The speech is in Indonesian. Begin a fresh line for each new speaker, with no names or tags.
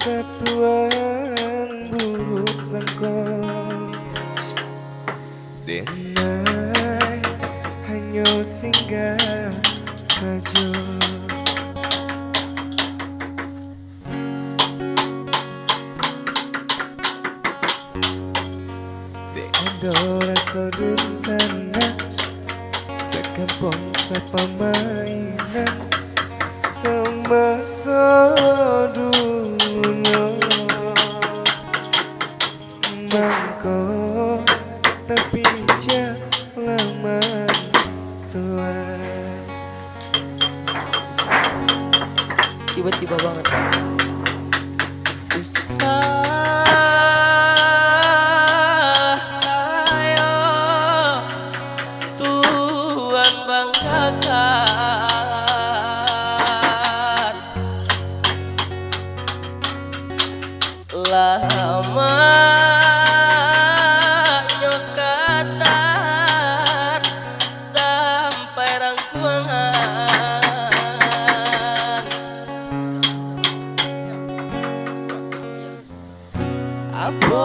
satuan buruk sangkong denai hanya singgah saja de rasa dan sana sekampung sapamainan semasa dunia bangko tapi jalaman Tuhan
Tiba-tiba banget ayo Tuhan banggakan lama nyokatan sampai rangkuangan apa